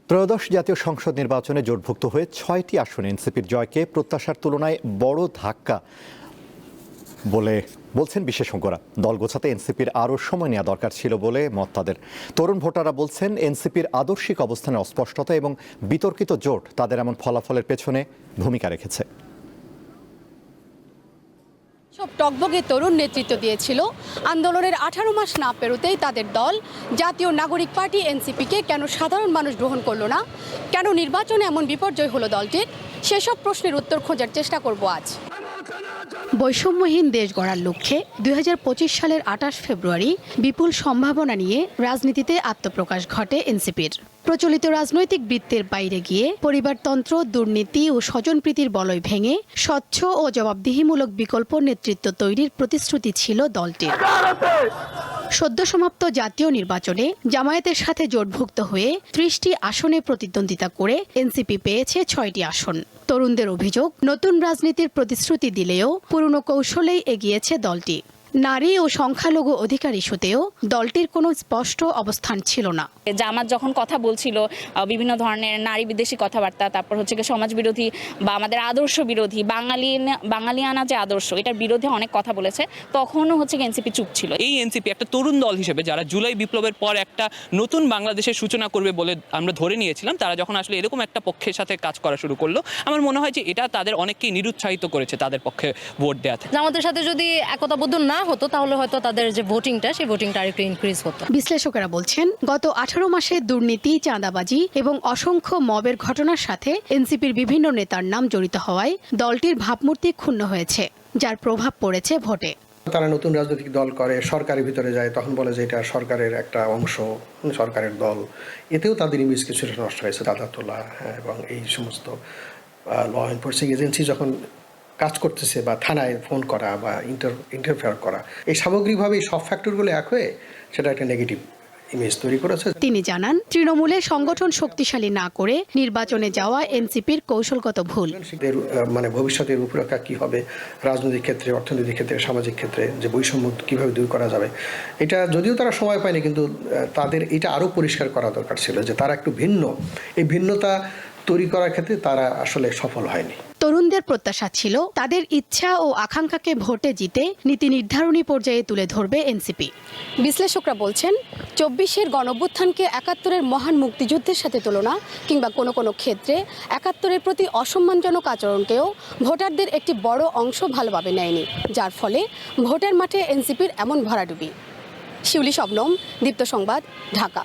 ত্রয়োদশ জাতীয় সংসদ নির্বাচনে জোটভুক্ত হয়ে ৬টি আসনে এনসিপির জয়কে প্রত্যাশার তুলনায় বড় ধাক্কা বলে বলছেন বিশেষজ্ঞরা। দল গোছাতে এনসিপির আরও সময় নেওয়া দরকার ছিল বলে মত তাদের। তরুণ ভোটাররা বলছেন এনসিপির আদর্শিক অবস্থানের অস্পষ্টতা এবং বিতর্কিত জোট তাদের এমন ফলাফলের পেছনে ভূমিকা রেখেছে। সব টকবগে তরুণ নেতৃত্ব দিয়েছিল আন্দোলনের 18 মাস না পেরোতেই তাদের দল জাতীয় নাগরিক পার্টি এনসিপিকে কেন সাধারণ মানুষ গ্রহণ করলো না, কেন নির্বাচনে এমন বিপর্যয় হলো দলটির, সেসব প্রশ্নের উত্তর খোঁজার চেষ্টা করব আজ। বৈষম্যহীন দেশ গড়ার লক্ষ্যে 2025 সালের 28 ফেব্রুয়ারি বিপুল সম্ভাবনা নিয়ে রাজনীতিতে আত্মপ্রকাশ ঘটে এনসিপির। প্রচলিত রাজনৈতিক বৃত্তের বাইরে গিয়ে পরিবারতন্ত্র, দুর্নীতি ও স্বজনপ্রীতির বলয় ভেঙে স্বচ্ছ ও জবাবদিহিমূলক বিকল্প নেতৃত্ব তৈরির প্রতিশ্রুতি ছিল দলটির। সদ্য সমাপ্ত জাতীয় নির্বাচনে জামায়াতের সাথে জোটভুক্ত হয়ে 30টি আসনে প্রতিদ্বন্দ্বিতা করে এনসিপি পেয়েছে 6টি আসন। তরুণদের অভিযোগ, নতুন রাজনীতির প্রতিশ্রুতি দিলেও পুরনো কৌশলেই এগিয়েছে দলটি। নারী ও সংখ্যালঘু অধিকার ইস্যুতেও দলটির কোনো স্পষ্ট অবস্থান ছিল না। জামাত যখন কথা বলছিল বিভিন্ন ধরনের নারী বিদেশী কথাবার্তা, তারপর হচ্ছে সমাজ বিরোধী বা আমাদের আদর্শ বিরোধী বাঙালিয়ানা যে আদর্শ, এটার বিরুদ্ধে অনেক কথা বলেছে, তখনও হচ্ছে এনসিপি চুপ ছিল। এই এনসিপি একটা তরুণ দল হিসেবে যারা জুলাই বিপ্লবের পর একটা নতুন বাংলাদেশের সূচনা করবে বলে আমরা ধরে নিয়েছিলাম, তারা যখন আসলে এরকম একটা পক্ষের সাথে কাজ করা শুরু করলো, আমার মনে হয় যে এটা তাদের অনেককেই নিরুৎসাহিত করেছে তাদের পক্ষে ভোট দেওয়াতে। আমাদের সাথে যদি একতাবদ্ধ না হতো তাহলে হয়তো তাদের যে ভোটিংটা, সেই ভোটিংটা আরেকটু ইনক্রিজ হতো। বিশ্লেষকেরা বলছেন, গত 18 মাসে দুর্নীতি, চাঁদাবাজি এবং অসংখ্য মবের ঘটনার সাথে এনসিপির বিভিন্ন নেতার নাম জড়িত হওয়ায় দলটির ভাবমূর্তি ক্ষুণ্ণ হয়েছে, যার প্রভাব পড়েছে ভোটে। তারা নতুন রাজনৈতিক দল করে, সরকারের ভিতরে যায়, তখন বলে যে এটা সরকারের একটা অংশ, সরকারের দল। এতেও তাদের ইমেজ কিছুটা নষ্ট হয়েছে। দাদা তোলা এবং এই সমস্ত ল এনফোর্সিং এজেন্সি যখন কাজ করতেছে বা থানায় ফোন করা বা ইন্টারফেয়ার করা, এই সামগ্রিকভাবে এই সব ফ্যাক্টরগুলো এক হয়ে সেটা একটা নেগেটিভ ইমেজ তৈরি করেছে। তিনি জানান, তৃণমূলের সংগঠন শক্তিশালী না করে নির্বাচনে যাওয়া এনসিপির কৌশলগত ভুল। মানে ভবিষ্যতের রূপরেখা কি হবে রাজনৈতিক ক্ষেত্রে, অর্থনৈতিক ক্ষেত্রে, সামাজিক ক্ষেত্রে, যে বৈষম্য কিভাবে দূর করা যাবে, এটা যদিও তারা সময় পায়নি, কিন্তু তাদের এটা আরও পরিষ্কার করা দরকার ছিল যে তারা একটু ভিন্ন। এই ভিন্নতা তৈরি করার ক্ষেত্রে তারা আসলে সফল হয়নি। তরুণদের প্রত্যাশা ছিল তাদের ইচ্ছা ও আকাঙ্ক্ষাকে ভোটে জিতে নীতি নির্ধারণী পর্যায়ে তুলে ধরবে এনসিপি। বিশ্লেষকরা বলছেন, 24-এর গণঅভ্যুত্থানকে 71-এর মহান মুক্তিযুদ্ধের সাথে তুলনা কিংবা কোনো কোনো ক্ষেত্রে 71-এর প্রতি অসম্মানজনক আচরণকেও ভোটারদের একটি বড় অংশ ভালোভাবে নেয়নি, যার ফলে ভোটের মাঠে এনসিপির এমন ভরাডুবি। শিউলি শবনম, দীপ্ত সংবাদ, ঢাকা।